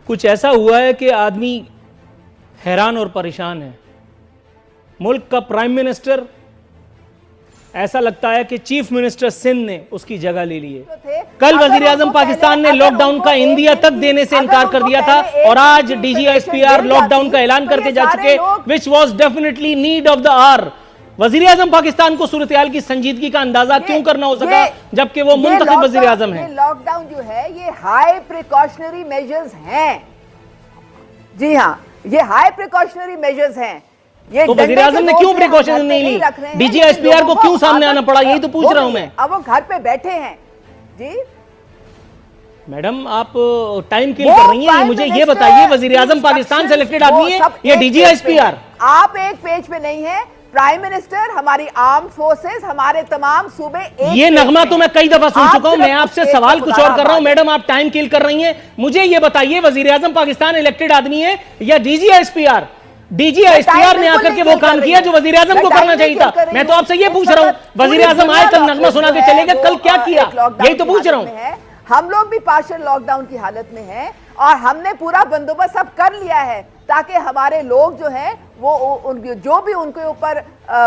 कुछ ऐसा हुआ है कि आदमी हैरान और परेशान है। मुल्क का प्राइम मिनिस्टर ऐसा लगता है कि चीफ मिनिस्टर सिंध ने उसकी जगह ले ली है। कल वजीर आजम पाकिस्तान ने लॉकडाउन का इंदिया तक देने से इनकार कर दिया था और आज DGISPR लॉकडाउन का ऐलान करके जा चुके, which was definitely need of the hour. वजीर आजम पाकिस्तान को सूरत हाल की संजीदगी का अंदाजा क्यों करना हो सका जबकि वो मुंतखब वजीर आजम है। लॉकडाउन जो है ये हाई प्रिकॉशनरी मेजर्स हैं। जी हाँ, ये हाई प्रिकॉशनरी मेजर्स हैं। तो वजीर आजम ने क्यों प्रिकॉशन नहीं ली? DGISPR को क्यों सामने आना पड़ा? यही तो पूछ रहा हूं मैं। अब वो घर पे बैठे हैं। जी मैडम, आप टाइम किल कर रही हैं। मुझे ये बताइए, वजीर आजम पाकिस्तान सेलेक्टेड आदमी है या DGISPR? आप एक पेज पे नहीं है। प्राइम मिनिस्टर, हमारी आर्म फोर्सेस, हमारे तमाम सूबे ये नगमा तो मैं कई दफा सुन चुका हूं। मैं आपसे सवाल कुछ और कर रहा हूं। मैडम, आप टाइम किल कर रही हैं। मुझे ये बताइए, वजीर आजम पाकिस्तान इलेक्टेड आदमी है या DGISPR? DGISPR ने आकर के वो काम किया जो वजीर आजम को करना चाहिए था। मैं तो आपसे ये पूछ रहा हूं, वजीर आजम आए कल नगमा सुना के चले गए, कल क्या किया? यही तो पूछ रहा हूं। हम लोग भी पार्शियल लॉकडाउन की हालत में हैं और हमने पूरा बंदोबस्त सब कर लिया है ताकि हमारे लोग जो हैं वो जो भी उनके ऊपर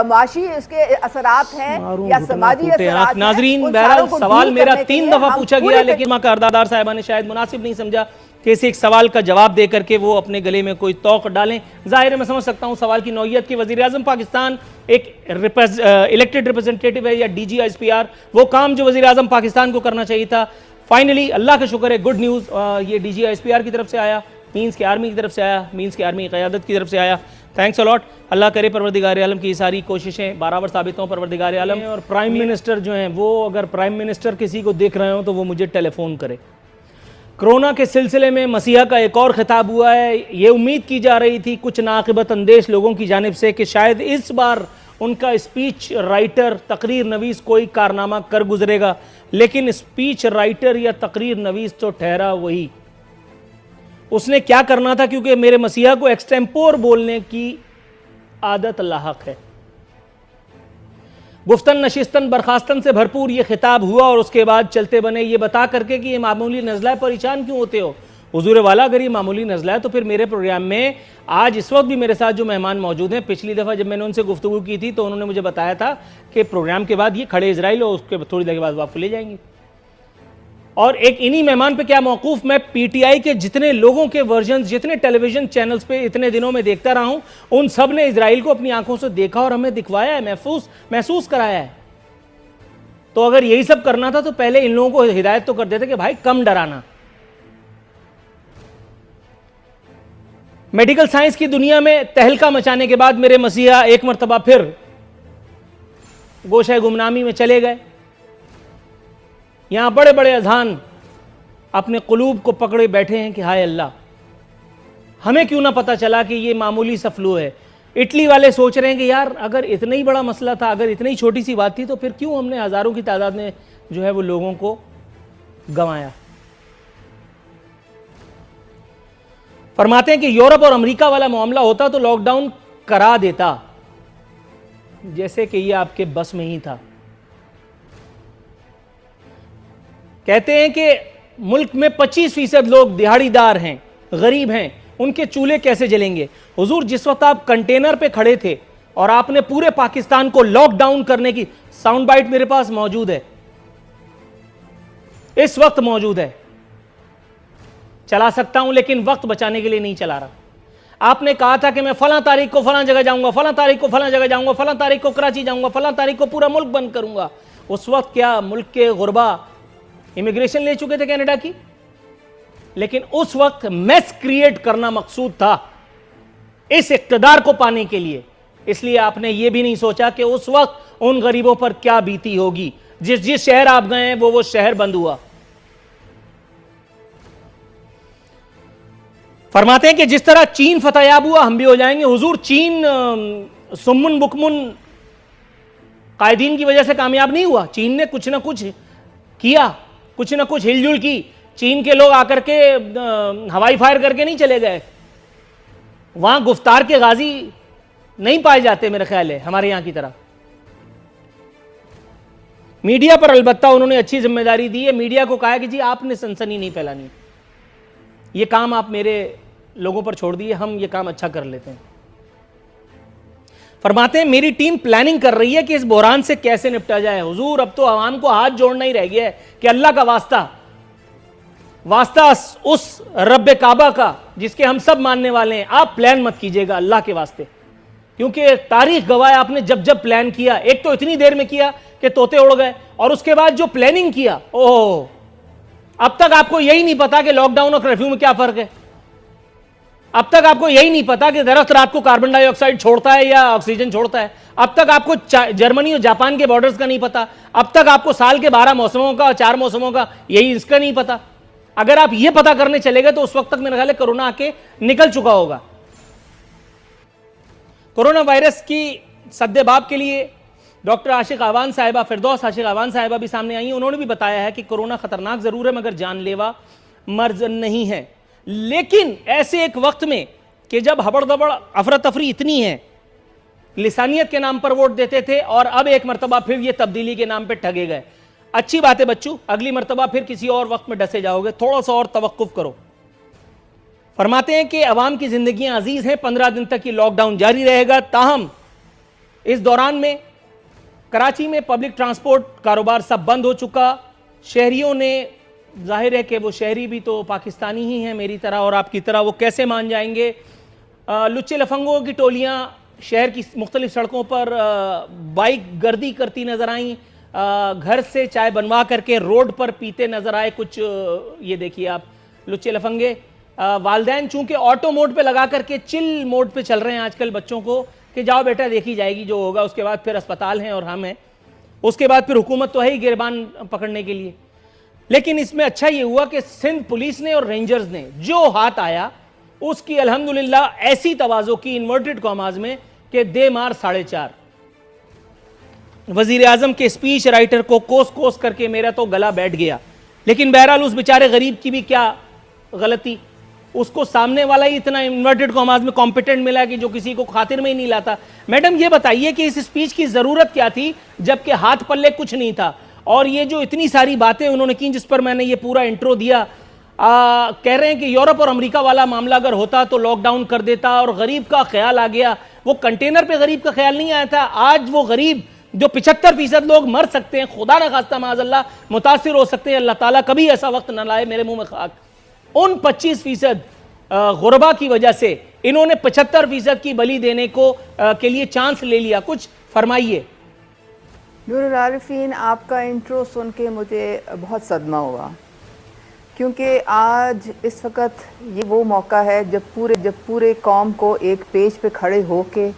माशी इसके असरात हैं या समाजी असरात। नाजरीन, बहरहाल सवाल मेरा 3 दफा पूछा गया, लेकिन मां कारदार साहिबा ने शायद मुनासिब नहीं समझा कि इसे एक सवाल का जवाब दे करके वो अपने गले में कोई तौक डालें। जाहिर है, मैं समझ सकता हूं सवाल की नौयत की। वजीर आजम पाकिस्तान एक इलेक्टेड रिप्रेजेंटेटिव है या DGISPR, वो काम जो वजीर आजम पाकिस्तान को करना चाहिए था, फाइनली अल्लाह का शुक्र है, गुड न्यूज़, ये DGISPR की तरफ से आया, मीन्स के आर्मी की तरफ से आया, मीन्स के आर्मी की क़यादत की तरफ से आया। Thanks a lot. अल्लाह करे परवरदिगार आलम की सारी कोशिशें बराबर साबित हों। परवरदिगार आलम और प्राइम मिनिस्टर जो हैं वो, अगर प्राइम मिनिस्टर किसी को देख रहे हो तो वो मुझे टेलीफोन करे। कोरोना के सिलसिले में मसीहा का एक और खिताब हुआ है। ये उम्मीद की जा रही थी कुछ नाक़िबत अंदेश लोगों की जानिब से कि शायद इस बार उनका स्पीच राइटर, तकरीर नवीस कोई कारनामा कर गुजरेगा, लेकिन स्पीच राइटर या तकरीर नवीस तो ठहरा वही। उसने क्या करना था, क्योंकि मेरे मसीहा को एक्सटेम्पोर बोलने की आदत लाहक है। गुफ्तन नशिस्तन बरखास्तन से भरपूर ये खिताब हुआ और उसके बाद चलते बने ये बता करके कि ये मामूली नज़ला है, परेशान क्यों होते हो? हुजूर वाला, अगर ये मामूली नज़ला है तो फिर मेरे प्रोग्राम में आज इस वक्त भी मेरे साथ जो मेहमान मौजूद हैं, पिछली दफ़ा जब मैंने उनसे गुफ्तगू की थी तो उन्होंने मुझे बताया था कि प्रोग्राम के बाद ये खड़े इजराइल और उसके थोड़ी देर के बाद वापस ले जाएंगे। और एक इन्हीं मेहमान पे क्या मौकूफ मैं PTI के जितने लोगों के वर्जन, जितने टेलीविजन चैनल्स पे इतने दिनों में देखता रहा हूं, उन सब ने इजराइल को अपनी आंखों से देखा और हमें दिखवाया है, महसूस कराया है। तो अगर यही सब करना था तो पहले इन लोगों को हिदायत तो कर देते कि भाई कम डराना। मेडिकल साइंस की दुनिया में तहलका मचाने के बाद मेरे मसीहा एक मरतबा फिर गोशे गुमनामी में चले गए। यहां बड़े बड़े अजान अपने कुलूब को पकड़े बैठे हैं कि हाय अल्लाह, हमें क्यों ना पता चला कि ये मामूली सा फ्लू है। इटली वाले सोच रहे हैं कि यार अगर इतना ही बड़ा मसला था, अगर इतनी छोटी सी बात थी तो फिर क्यों हमने हज़ारों की तादाद में जो है वो लोगों को गंवाया। फरमाते हैं कि यूरोप और अमेरिका वाला मामला होता तो लॉकडाउन करा देता, जैसे कि ये आपके बस में ही था। कहते हैं कि मुल्क में 25% लोग दिहाड़ीदार हैं, गरीब हैं, उनके चूल्हे कैसे जलेंगे? हुजूर, जिस वक्त आप कंटेनर पे खड़े थे और आपने पूरे पाकिस्तान को लॉकडाउन करने की साउंड बाइट मेरे पास मौजूद है, इस वक्त मौजूद है, चला सकता हूं लेकिन वक्त बचाने के लिए नहीं चला रहा। आपने कहा था कि मैं फलां तारीख को फलां जगह जाऊंगा, फलां तारीख को फलां जगह जाऊंगा, फलां तारीख को कराची जाऊंगा, फलां तारीख को पूरा मुल्क बंद करूंगा। उस वक्त क्या मुल्क के गुरबा इमिग्रेशन ले चुके थे कनाडा की? लेकिन उस वक्त मेस क्रिएट करना मकसूद था इस इक्तदार को पाने के लिए। इसलिए आपने यह भी नहीं सोचा कि उस वक्त उन गरीबों पर क्या बीती होगी। जिस शहर आप गए हैं वो शहर बंद हुआ। फरमाते हैं कि जिस तरह चीन फतेहयाब हुआ हम भी हो जाएंगे। हुजूर, चीन सुम्मुन बुकमुन कायदीन की वजह से कामयाब नहीं हुआ। चीन ने कुछ ना कुछ किया, कुछ ना कुछ हिलजुल की। चीन के लोग आकर के हवाई फायर करके नहीं चले गए। वहां गुफ्तार के गाजी नहीं पाए जाते मेरे ख्याल है हमारे यहां की तरह। मीडिया पर अलबत्ता उन्होंने अच्छी जिम्मेदारी दी है। मीडिया को कहा कि जी आपने सनसनी नहीं फैलानी, ये काम आप मेरे लोगों पर छोड़ दिए, हम ये काम अच्छा कर लेते हैं। फरमाते हैं मेरी टीम प्लानिंग कर रही है कि इस बहरान से कैसे निपटा जाए। हुजूर अब तो आवाम को हाथ जोड़ना ही रह गया है कि अल्लाह का वास्ता उस रब्बे काबा का जिसके हम सब मानने वाले हैं, आप प्लान मत कीजिएगा अल्लाह के वास्ते, क्योंकि तारीख गवाह है आपने जब जब प्लान किया, एक तो इतनी देर में किया कि तोते उड़ गए, और उसके बाद जो प्लानिंग किया, ओह अब तक आपको यही नहीं पता कि लॉकडाउन और कर्फ्यू में क्या फर्क है। अब तक आपको यही नहीं पता कि दरख्त रात को कार्बन डाइऑक्साइड छोड़ता है या ऑक्सीजन छोड़ता है। अब तक आपको जर्मनी और जापान के बॉर्डर्स का नहीं पता। अब तक आपको साल के 12 मौसमों का, 4 मौसमों का यही इसका नहीं पता। अगर आप ये पता करने चले गए तो उस वक्त तक मेरे ख्याल है कोरोना आके निकल चुका होगा। कोरोना वायरस की सद्देबाब के लिए डॉक्टर आशिक आवान साहिबा, फिरदौस आशिक आवान साहिबा भी सामने आई। उन्होंने भी बताया है कि कोरोना खतरनाक जरूर है मगर जानलेवा मर्ज नहीं है। लेकिन ऐसे एक वक्त में कि जब हबड़-दबड़ अफरा तफरी इतनी है, लिसानियत के नाम पर वोट देते थे और अब एक मरतबा फिर ये तब्दीली के नाम पर ठगे गए। अच्छी बात है बच्चों, अगली मरतबा फिर किसी और वक्त में डसे जाओगे, थोड़ा सा और तवक्कुफ करो। फरमाते हैं कि अवाम की जिंदगियां अजीज हैं, 15 दिन तक ये लॉकडाउन जारी रहेगा। ताहम इस दौरान में कराची में पब्लिक ट्रांसपोर्ट कारोबार सब बंद हो चुका। शहरियों ने, जाहिर है कि वो शहरी भी तो पाकिस्तानी ही हैं मेरी तरह और आपकी तरह, वो कैसे मान जाएंगे। लुच्चे लफंगों की टोलियां शहर की मुख्तलिफ सड़कों पर बाइक गर्दी करती नजर आई, घर से चाय बनवा करके रोड पर पीते नजर आए कुछ। ये देखिए आप लुच्चे लफंगे। वालदैन चूंकि ऑटो मोड पे लगा करके चिल मोड पे चल रहे हैं आजकल बच्चों को कि जाओ बेटा देखी जाएगी जो होगा, उसके बाद फिर अस्पताल हैं और हम हैं, उसके बाद फिर हुकूमत तो है ही गिरबान पकड़ने के लिए। लेकिन इसमें अच्छा ये हुआ कि सिंध पुलिस ने और रेंजर्स ने जो हाथ आया उसकी अल्हम्दुलिल्लाह ऐसी तवाज़ो की इन्वर्टेड कॉमाज में कि दे मार 4.5। वजीर आजम के स्पीच राइटर को कोस कोस करके मेरा तो गला बैठ गया। लेकिन बहरहाल उस बेचारे गरीब की भी क्या गलती, उसको सामने वाला ही इतना इन्वर्टेड कॉमाज में कॉम्पिटेंट मिला कि जो किसी को खातिर में ही नहीं लाता। मैडम ये बताइए कि इस स्पीच की जरूरत क्या थी जबकि हाथ पल्ले कुछ नहीं था। और ये जो इतनी सारी बातें उन्होंने की जिस पर मैंने ये पूरा इंट्रो दिया, कह रहे हैं कि यूरोप और अमेरिका वाला मामला अगर होता तो लॉकडाउन कर देता और गरीब का ख्याल आ गया। वो कंटेनर पे गरीब का ख्याल नहीं आया था। आज वो गरीब जो 75% लोग मर सकते हैं, खुदा ना खास्ता माज़अल्लाह मुतासिर हो सकते हैं, अल्लाह ताला कभी ऐसा वक्त ना लाए, मेरे मुंह में खाक, उन 25% गुरबा की वजह से इन्होंने 75% की बलि देने को के लिए चांस ले लिया। कुछ फरमाइए। नूरुल आरिफीन, आपका इंट्रो सुन के मुझे बहुत सदमा हुआ, क्योंकि आज इस वक्त ये वो मौका है जब पूरे कौम को एक पेज पे खड़े हो के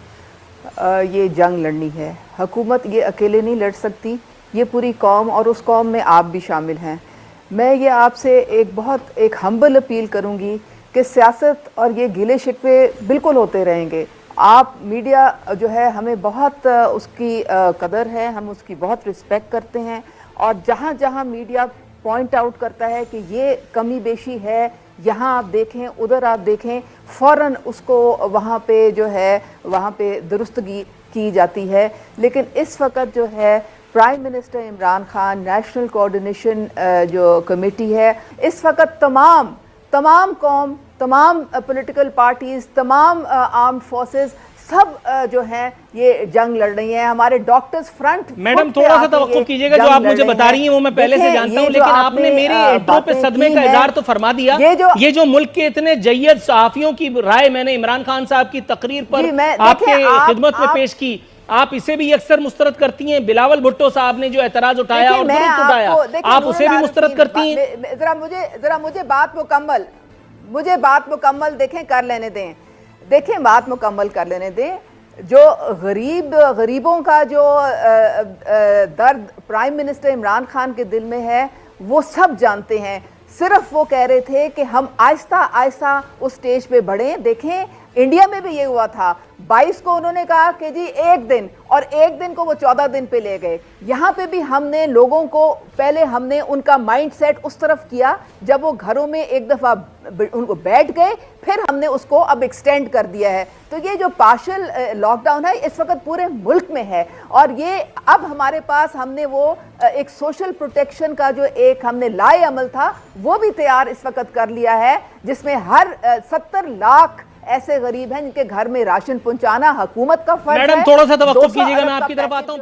ये जंग लड़नी है। हुकूमत ये अकेले नहीं लड़ सकती, ये पूरी कौम, और उस कौम में आप भी शामिल हैं। मैं ये आपसे एक हम्बल अपील करूंगी कि सियासत और ये गिले शिकवे बिल्कुल होते रहेंगे। आप मीडिया जो है हमें बहुत उसकी कदर है, हम उसकी बहुत रिस्पेक्ट करते हैं, और जहाँ जहाँ मीडिया पॉइंट आउट करता है कि ये कमी बेशी है, यहाँ आप देखें, उधर आप देखें, फ़ौरन उसको वहाँ पे जो है वहाँ पे दुरुस्तगी की जाती है। लेकिन इस वक्त जो है prime minister Imran Khan, national coordination जो कमेटी है, इस वक्त तमाम कौम, तमाम पॉलिटिकल पार्टीज, तमाम आर्म्ड फोर्सेस सब जो हैं ये जंग लड़ रही हैं। हमारे डॉक्टर्स फ्रंट। मैडम थोड़ा सा तवक्कुफ कीजिएगा, जो आप मुझे बता रही हैं वो मैं पहले से जानता हूं, लेकिन आपने मेरे इंट्रो पे सदमे का इजहार तो फरमा दिया। ये जो मुल्क के इतने जय्यद सहाफियों की राय मैंने इमरान खान साहब की तकरीर पर आपके खिदमत में पेश की, आप इसे भी अक्सर मुस्तरद करती हैं। बिलावल भुट्टो साहब ने जो एतराज उठाया और दुरुस्त उठाया, आप उसे भी मुस्तरद करती हैं। जरा मुझे बात मुकम्मल देखें, कर लेने दें। देखें, बात मुकम्मल कर लेने दें। जो गरीबों का जो दर्द प्राइम मिनिस्टर इमरान खान के दिल में है वो सब जानते हैं। सिर्फ वो कह रहे थे कि हम आहिस्ता आहिस्ता उस स्टेज पे बढ़ें। देखें, इंडिया में भी ये हुआ था, 22 को उन्होंने कहा कि जी 1 दिन, और 1 दिन को वो 14 दिन पे ले गए। यहाँ पे भी हमने लोगों को पहले हमने उनका माइंडसेट उस तरफ किया, जब वो घरों में एक दफा उनको बैठ गए, फिर हमने उसको अब एक्सटेंड कर दिया है। तो ये जो पार्शियल लॉकडाउन है इस वक्त पूरे मुल्क में है, और ये अब हमारे पास हमने वो एक सोशल प्रोटेक्शन का जो एक हमने लाए अमल था वो भी तैयार इस वक्त कर लिया है, जिसमें हर 70 लाख ऐसे गरीब हैं जिनके घर में राशन पहुंचाना हुकूमत का फर्ज है। मैडम थोड़ा सा तवक्कुफ कीजिएगा, मैं आपकी तरफ आता हूं।